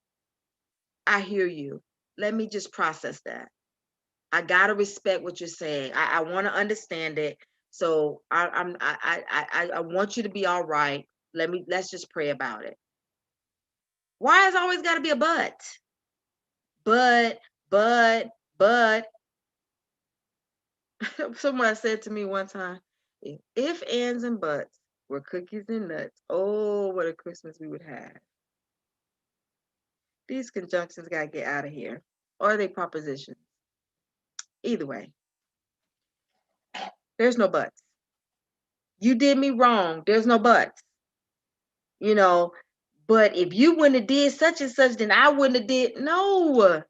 I hear you. Let me just process that. I gotta respect what you're saying. I want to understand it. So I want you to be all right. Let's just pray about it. Why has always got to be a but? But, but, but. Someone said to me one time, if ands and buts were cookies and nuts, oh, what a Christmas we would have. These conjunctions got to get out of here. Or are they propositions? Either way, there's no buts. You did me wrong. There's no buts. You know, but if you wouldn't have did such and such, then I wouldn't have did. No,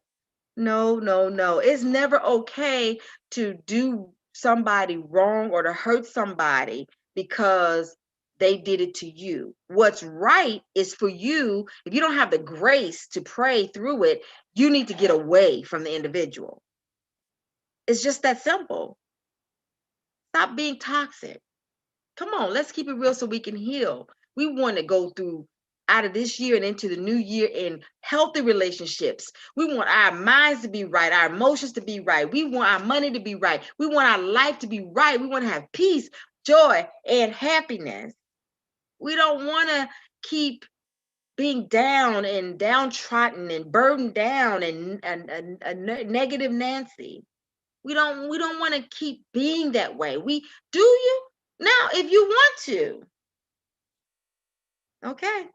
no, no, no. It's never okay to do somebody wrong or to hurt somebody because they did it to you. What's right is for you, if you don't have the grace to pray through it, you need to get away from the individual. It's just that simple. Stop being toxic. Come on, let's keep it real so we can heal. We want to go through out of this year and into the new year in healthy relationships. We want our minds to be right, our emotions to be right. We want our money to be right. We want our life to be right. We want to have peace, joy, and happiness. We don't want to keep being down and downtrodden and burdened down and a negative Nancy. We don't want to keep being that way. We do you? Now, if you want to, okay.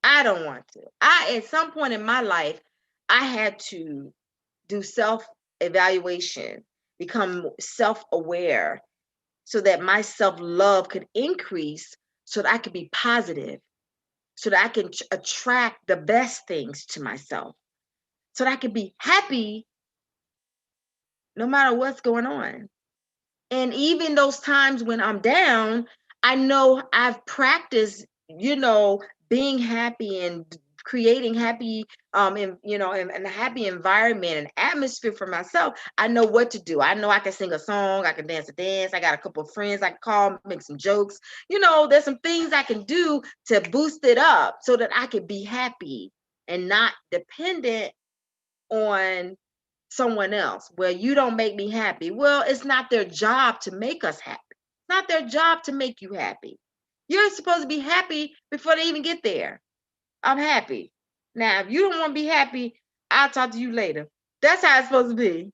I don't want to. At some point in my life, I had to do self-evaluation, become self-aware so that my self-love could increase so that I could be positive, so that I can attract the best things to myself, so that I could be happy no matter what's going on. And even those times when I'm down, I know I've practiced, being happy and creating happy, and a happy environment and atmosphere for myself. I know what to do. I know I can sing a song, I can dance a dance. I got a couple of friends I can call, make some jokes. There's some things I can do to boost it up so that I can be happy and not dependent on someone else. Well, you don't make me happy. Well, it's not their job to make us happy. It's not their job to make you happy. You're supposed to be happy before they even get there. I'm happy. Now, if you don't want to be happy, I'll talk to you later. That's how it's supposed to be.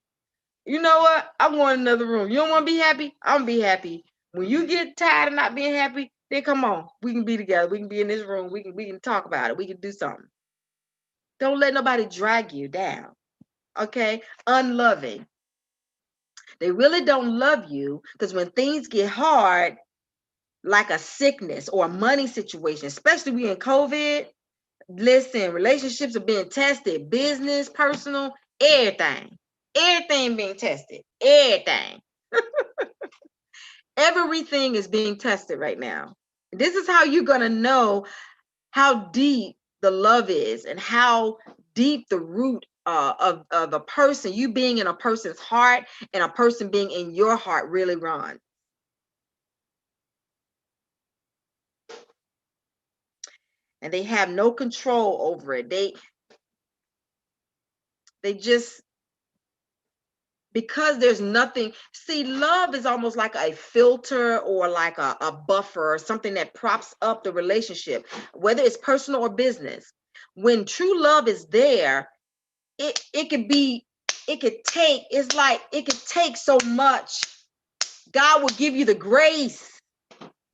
You know what? I'm going in another room. You don't want to be happy? I'm gonna be happy. When you get tired of not being happy, then come on. We can be together. We can be in this room. We can talk about it. We can do something. Don't let nobody drag you down. Okay? Unloving. They really don't love you because when things get hard, like a sickness or a money situation, especially we in COVID, listen, relationships are being tested, business, personal, everything. Everything being tested. Everything. Everything is being tested right now. This is how you're going to know how deep the love is and how deep the root of a person, you being in a person's heart and a person being in your heart really runs. And they have no control over it. They just, because there's nothing. See, love is almost like a filter or like a buffer or something that props up the relationship, whether it's personal or business. When true love is there, it could be, it could take so much. God will give you the grace.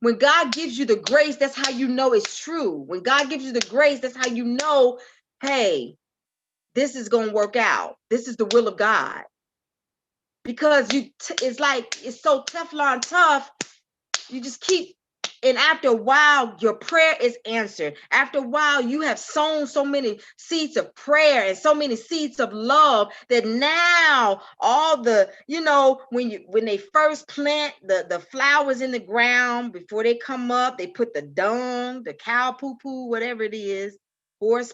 When God gives you the grace, that's how you know it's true. When God gives you the grace, that's how you know, hey, this is going to work out. This is the will of God. Because it's like, it's so Teflon tough. You just keep, and after a while, your prayer is answered. After a while, you have sown so many seeds of prayer and so many seeds of love that now all the, when they first plant the flowers in the ground, before they come up, they put the dung, the cow poo, whatever it is, horse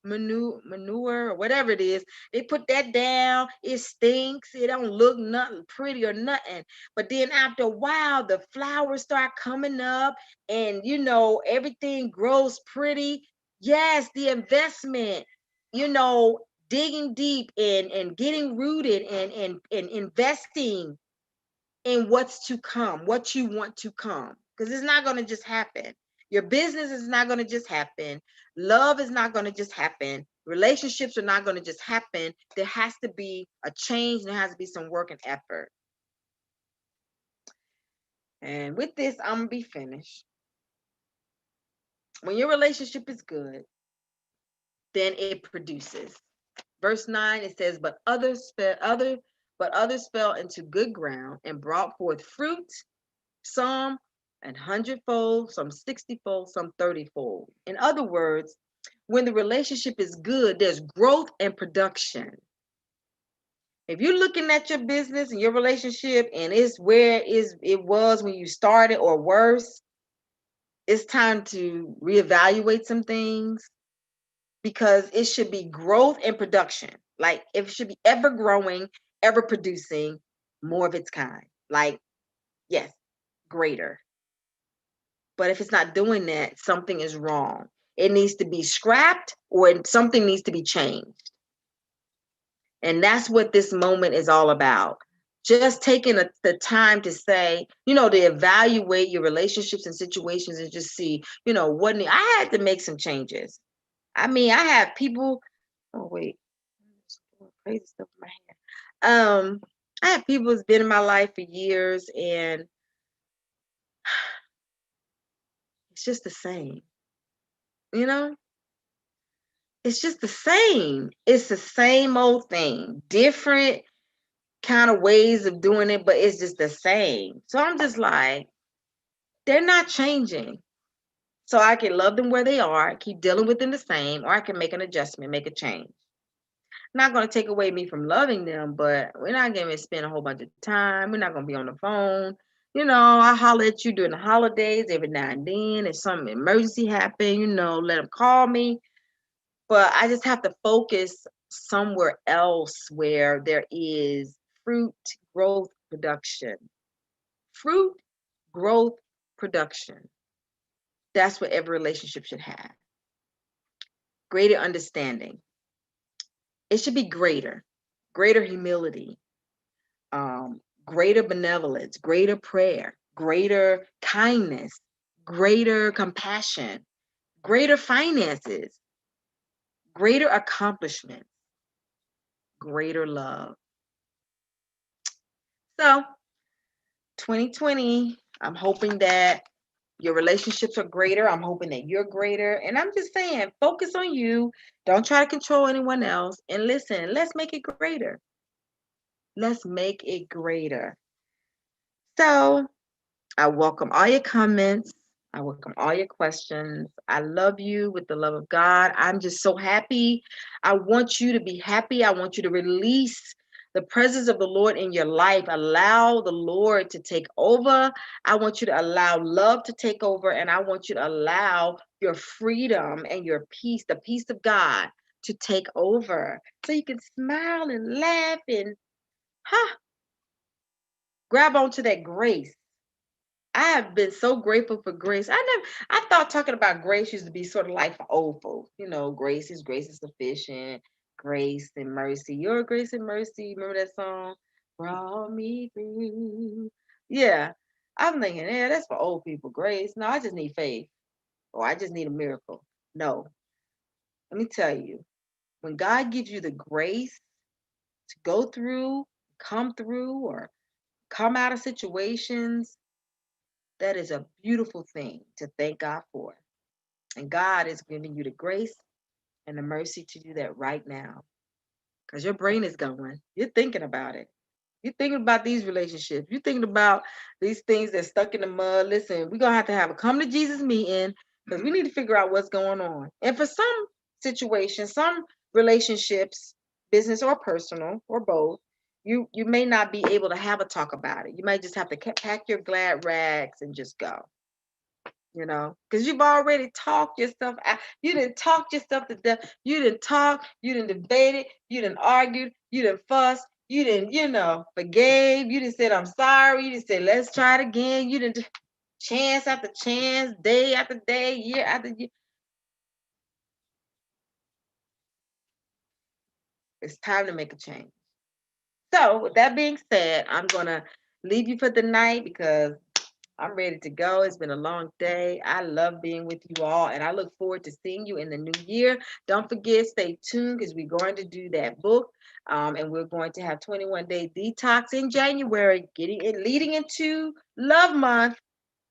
manure or whatever it is, they put that down. It stinks. It don't look nothing pretty or nothing. But then after a while, the flowers start coming up and everything grows pretty. Yes, the investment, digging deep and getting rooted and investing in what's to come, what you want to come, because it's not going to just happen. Your business is not going to just happen. Love is not going to just happen. Relationships are not going to just happen. There has to be a change, and there has to be some work and effort. And with this, I'm going to be finished. When your relationship is good, then it produces. Verse 9, it says, but others fell into good ground and brought forth fruit, some an hundredfold, some 60-fold, some 30-fold. In other words, when the relationship is good, there's growth and production. If you're looking at your business and your relationship and it's where it was when you started or worse, it's time to reevaluate some things, because it should be growth and production. Like it should be ever growing, ever producing more of its kind. Like, yes, greater. But if it's not doing that, something is wrong. It needs to be scrapped, or something needs to be changed. And that's what this moment is all about. Just taking the time to say, to evaluate your relationships and situations and just see, what I had to make some changes. I mean, I have people. Oh wait, crazy stuff in my hair. I have people who's been in my life for years, and it's just the same. You know, it's just the same. It's the same old thing, different kind of ways of doing it, but it's just the same. So I'm just like, they're not changing. So I can love them where they are, keep dealing with them the same, or I can make an adjustment, make a change. Not going to take away me from loving them, but we're not going to spend a whole bunch of time. We're not going to be on the phone. I holler at you during the holidays every now and then. If some emergency happen, let them call me. But I just have to focus somewhere else where there is fruit, growth, production. Fruit, growth, production. That's what every relationship should have. Greater understanding. It should be greater humility, greater benevolence, greater prayer, greater kindness, greater compassion, greater finances, greater accomplishment, greater love. So, 2020, I'm hoping that your relationships are greater. I'm hoping that you're greater. And I'm just saying, focus on you. Don't try to control anyone else. And listen, let's make it greater. Let's make it greater. So, I welcome all your comments. I welcome all your questions. I love you with the love of God. I'm just so happy. I want you to be happy. I want you to release the presence of the Lord in your life. Allow the Lord to take over. I want you to allow love to take over. And I want you to allow your freedom and your peace, the peace of God, to take over. So you can smile and laugh and grab onto that grace. I have been so grateful for grace. I thought talking about grace used to be sort of like for old folks. Grace is sufficient, grace and mercy. Your grace and mercy. Remember that song? Brought me through. Yeah. I'm thinking, yeah, that's for old people. Grace. No, I just need faith. Or I just need a miracle. No. Let me tell you, when God gives you the grace to go through, come through, or come out of situations, that is a beautiful thing to thank God for. And God is giving you the grace and the mercy to do that right now. Because your brain is going. You're thinking about it. You're thinking about these relationships. You're thinking about these things that's stuck in the mud. Listen, we're going to have a come to Jesus meeting, because we need to figure out what's going on. And for some situations, some relationships, business or personal or both, you may not be able to have a talk about it. You might just have to pack your glad rags and just go. Because you've already talked yourself out. You didn't talk yourself to death. You didn't talk. You didn't debate it. You didn't argue. You didn't fuss. You didn't, forgave. You didn't say, I'm sorry. You didn't say, let's try it again. You didn't, chance after chance, day after day, year after year. It's time to make a change. So, with that being said, I'm going to leave you for the night because I'm ready to go. It's been a long day. I love being with you all, and I look forward to seeing you in the new year. Don't forget, stay tuned because we're going to do that book, and we're going to have 21-day detox in January, getting it leading into Love Month.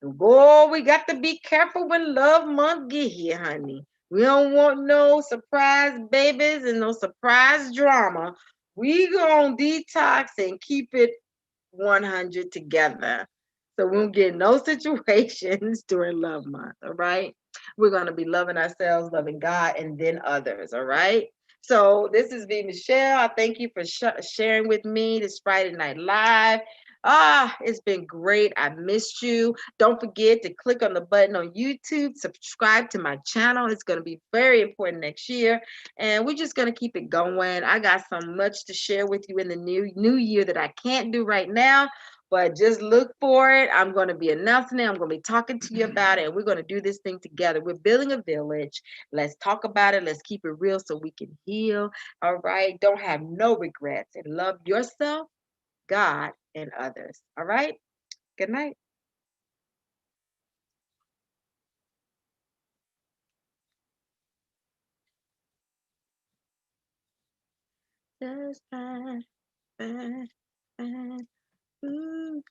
Boy, we got to be careful when Love Month get here, honey. We don't want no surprise babies and no surprise drama. We gonna detox and keep it 100 together. So we won't get in no situations during love month. All right. We're going to be loving ourselves, loving God, and then others. All right. So this is V. Mashell. I thank you for sharing with me this Friday Night Live. Ah, it's been great. I missed you. Don't forget to click on the button on YouTube, subscribe to my channel. It's going to be very important next year. And we're just gonna keep it going. I got so much to share with you in the new year that I can't do right now, but just look for it. I'm gonna be announcing it. I'm gonna be talking to you about it, and we're gonna do this thing together. We're building a village. Let's talk about it. Let's keep it real so we can heal. All right. Don't have no regrets and love yourself, God, and others. All right. Good night. Just fine, fine, fine. Ooh.